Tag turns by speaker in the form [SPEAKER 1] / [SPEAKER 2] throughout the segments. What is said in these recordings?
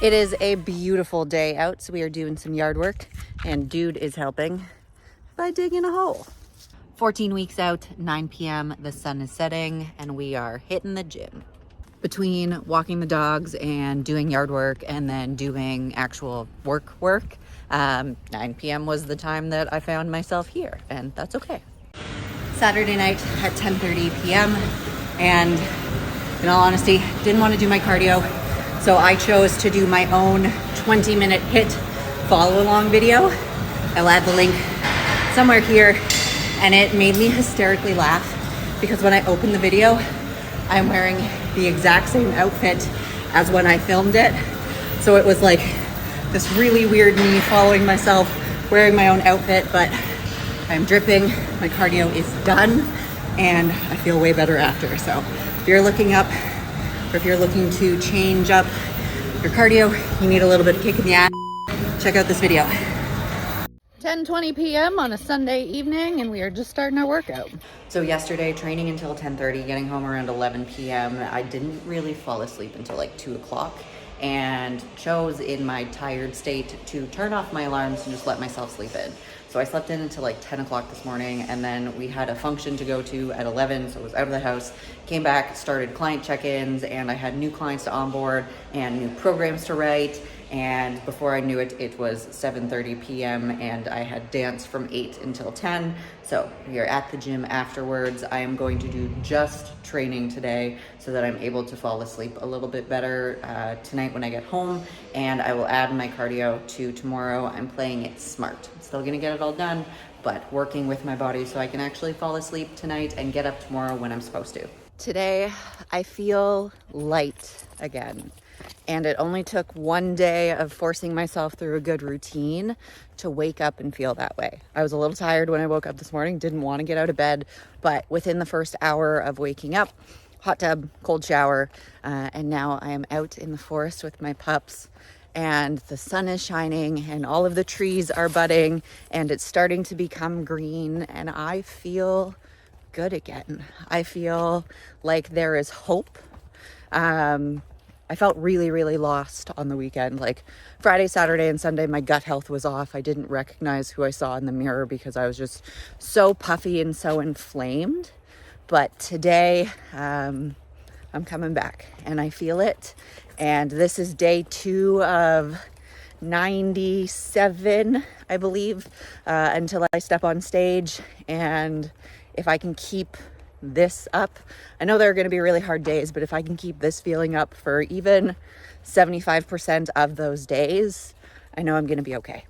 [SPEAKER 1] It is a beautiful day out, so we are doing some yard work, and dude is helping by digging a hole. 14 weeks out, 9 p.m., the sun is setting, and we are hitting the gym. Between walking the dogs and doing yard work and then doing actual work, 9 p.m. was the time that I found myself here, and that's okay. Saturday night at 10:30 p.m., and in all honesty, didn't want to do my cardio, so I chose to do my own 20-minute HIIT follow-along video. I'll add the link somewhere here, and it made me hysterically laugh because when I opened the video, I'm wearing the exact same outfit as when I filmed it. So it was like this really weird me following myself, wearing my own outfit, but I'm dripping, my cardio is done, and I feel way better after. So if you're looking up, or if you're looking to change up your cardio, you need a little bit of kick in the ass, check out this video. 10:20 p.m. on a Sunday evening, and we are just starting our workout. So yesterday, training until 10:30, getting home around 11 p.m. I didn't really fall asleep until like 2 o'clock, and chose in my tired state to turn off my alarms and just let myself sleep in. So I slept in until like 10 o'clock this morning, and then we had a function to go to at 11, so I was out of the house, came back, started client check-ins, and I had new clients to onboard and new programs to write. And before I knew it, it was 7:30 p.m. and I had dance from 8 until 10. So we are at the gym afterwards. I am going to do just training today so that I'm able to fall asleep a little bit better tonight when I get home. And I will add my cardio to tomorrow. I'm playing it smart. I'm still gonna get it all done, but working with my body so I can actually fall asleep tonight and get up tomorrow when I'm supposed to. Today, I feel light again. And it only took one day of forcing myself through a good routine to wake up and feel that way. I was a little tired when I woke up this morning, didn't want to get out of bed, but within the first hour of waking up, hot tub, cold shower, and now I am out in the forest with my pups, and the sun is shining and all of the trees are budding and it's starting to become green, and I feel good again. I feel like there is hope. I felt really lost on the weekend. Like Friday, Saturday, and Sunday, my gut health was off. I didn't recognize who I saw in the mirror because I was just so puffy and so inflamed. But today, I'm coming back and I feel it. And this is day 2 of 97, I believe, until I step on stage. And if I can keep this up, I know there are going to be really hard days, but if I can keep this feeling up for even 75% of those days, I know I'm going to be okay.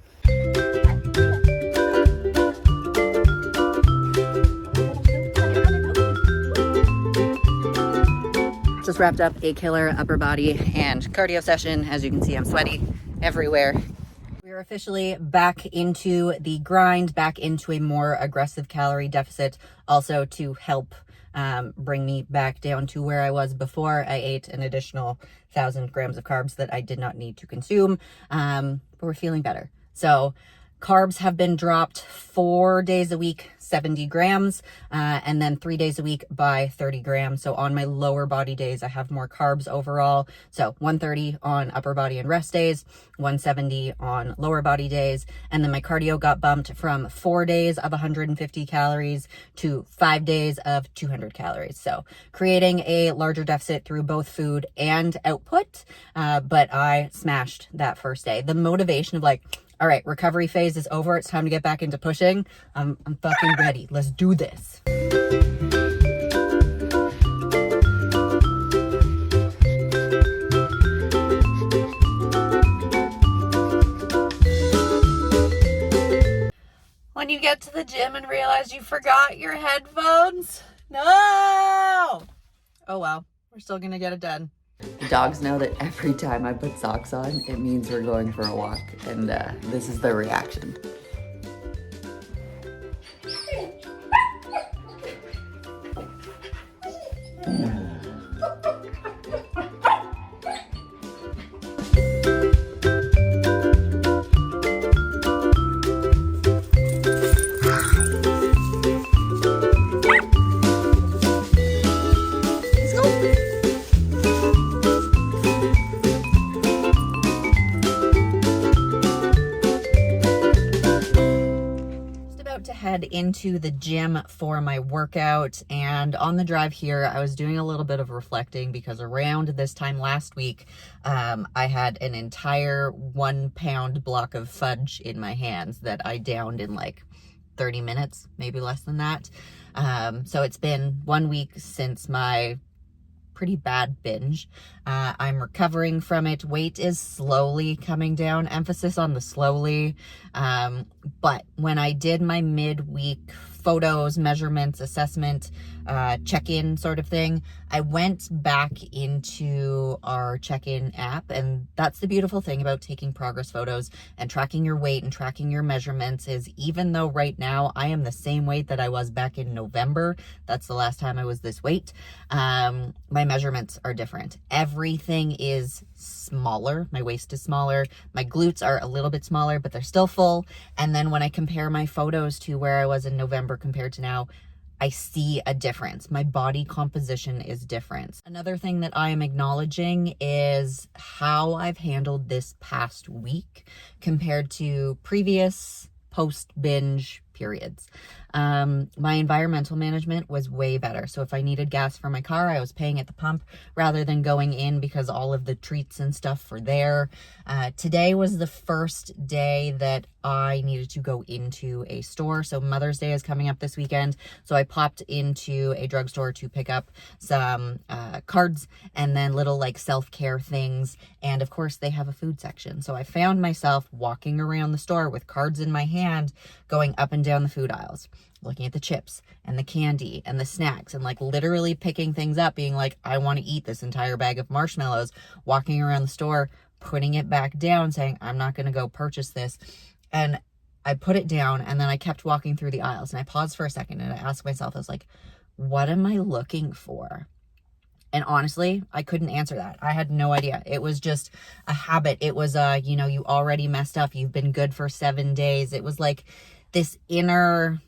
[SPEAKER 1] Just wrapped up a killer upper body and cardio session. As you can see, I'm sweaty everywhere. We're officially back into the grind, back into a more aggressive calorie deficit, also to help bring me back down to where I was before I ate an additional 1,000 grams of carbs that I did not need to consume, but we're feeling better. So carbs have been dropped 4 days a week, 70 grams, and then 3 days a week by 30 grams. So on my lower body days, I have more carbs overall. So 130 on upper body and rest days, 170 on lower body days. And then my cardio got bumped from 4 days of 150 calories to 5 days of 200 calories. So creating a larger deficit through both food and output. But I smashed that first day. The motivation of like, all right, recovery phase is over. It's time to get back into pushing. I'm fucking ready. Let's do this. When you get to the gym and realize you forgot your headphones? No! Oh well, we're still gonna get it done. The dogs know that every time I put socks on, it means we're going for a walk, and this is their reaction. into the gym for my workout, and on the drive here, I was doing a little bit of reflecting because around this time last week, I had an entire 1 pound block of fudge in my hands that I downed in like 30 minutes, maybe less than that. So it's been 1 week since my pretty bad binge. I'm recovering from it. Weight is slowly coming down, emphasis on the slowly. But when I did my midweek photos, measurements, assessment, check-in sort of thing, I went back into our check-in app, and that's the beautiful thing about taking progress photos and tracking your weight and tracking your measurements is even though right now I am the same weight that I was back in November, that's the last time I was this weight, my measurements are different. Everything is smaller. My waist is smaller. My glutes are a little bit smaller, but they're still full. And then when I compare my photos to where I was in November compared to now, I see a difference. My body composition is different. Another thing that I am acknowledging is how I've handled this past week compared to previous post-binge periods. My environmental management was way better. So if I needed gas for my car, I was paying at the pump rather than going in because all of the treats and stuff were there. Today was the first day that I needed to go into a store. So Mother's Day is coming up this weekend. So I popped into a drugstore to pick up some cards and then little like self-care things. And of course they have a food section. So I found myself walking around the store with cards in my hand, going up and down the food aisles, looking at the chips and the candy and the snacks and like literally picking things up, being like, I want to eat this entire bag of marshmallows, walking around the store, putting it back down, saying, I'm not going to go purchase this. And I put it down and then I kept walking through the aisles and I paused for a second and I asked myself, I was like, what am I looking for? And honestly, I couldn't answer that. I had no idea. It was just a habit. It was, you already messed up. You've been good for 7 days. It was like this inner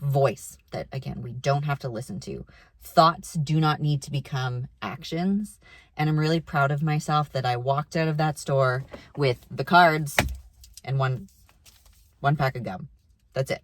[SPEAKER 1] voice that, again, we don't have to listen to. Thoughts do not need to become actions. And I'm really proud of myself that I walked out of that store with the cards and one pack of gum. That's it.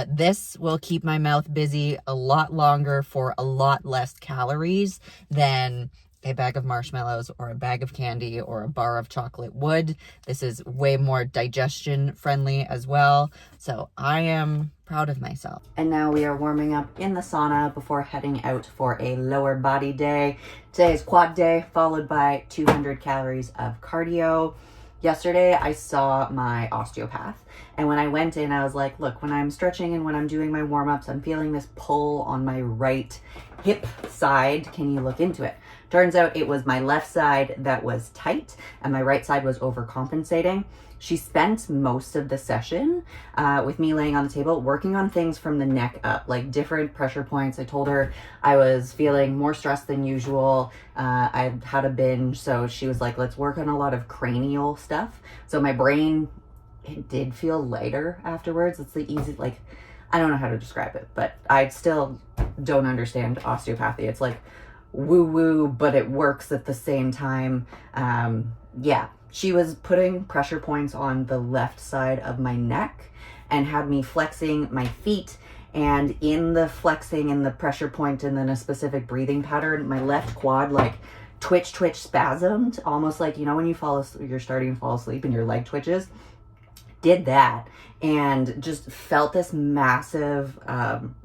[SPEAKER 1] This will keep my mouth busy a lot longer for a lot less calories than a bag of marshmallows or a bag of candy or a bar of chocolate would. This is way more digestion friendly as well. So I am proud of myself. And now we are warming up in the sauna before heading out for a lower body day. Today is quad day, followed by 200 calories of cardio. Yesterday, I saw my osteopath, and when I went in, I was like, look, when I'm stretching and when I'm doing my warm-ups, I'm feeling this pull on my right hip side. Can you look into it? Turns out it was my left side that was tight, and my right side was overcompensating. She spent most of the session with me laying on the table, working on things from the neck up, like different pressure points. I told her I was feeling more stressed than usual. I had a binge, so she was like, let's work on a lot of cranial stuff. So my brain, it did feel lighter afterwards. It's the easy, like, I don't know how to describe it, but I still don't understand osteopathy. It's like woo-woo, but it works at the same time. Yeah. She was putting pressure points on the left side of my neck and had me flexing my feet. And in the flexing and the pressure point and then a specific breathing pattern, my left quad like twitch spasmed, almost like, you know, when you you're starting to fall asleep and your leg twitches. Did that and just felt this massive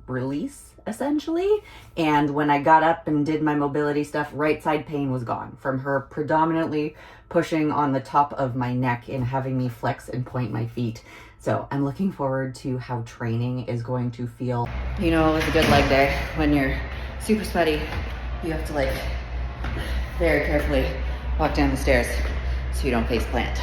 [SPEAKER 1] release essentially. And when I got up and did my mobility stuff, right side pain was gone from her predominantly pushing on the top of my neck and having me flex and point my feet. So I'm looking forward to how training is going to feel. You know, it was a good leg day. When you're super sweaty, you have to like very carefully walk down the stairs so you don't face plant.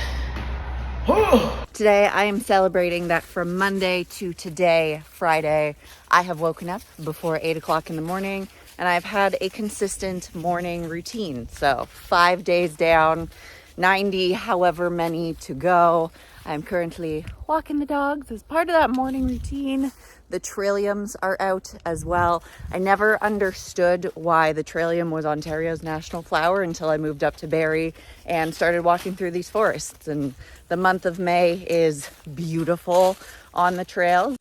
[SPEAKER 1] Today I am celebrating that from Monday to today, Friday, I have woken up before 8 o'clock in the morning and I've had a consistent morning routine. So 5 days down, 90 however many to go. I'm currently walking the dogs as part of that morning routine. The trilliums are out as well. I never understood why the trillium was Ontario's national flower until I moved up to Barrie and started walking through these forests. And the month of May is beautiful on the trails.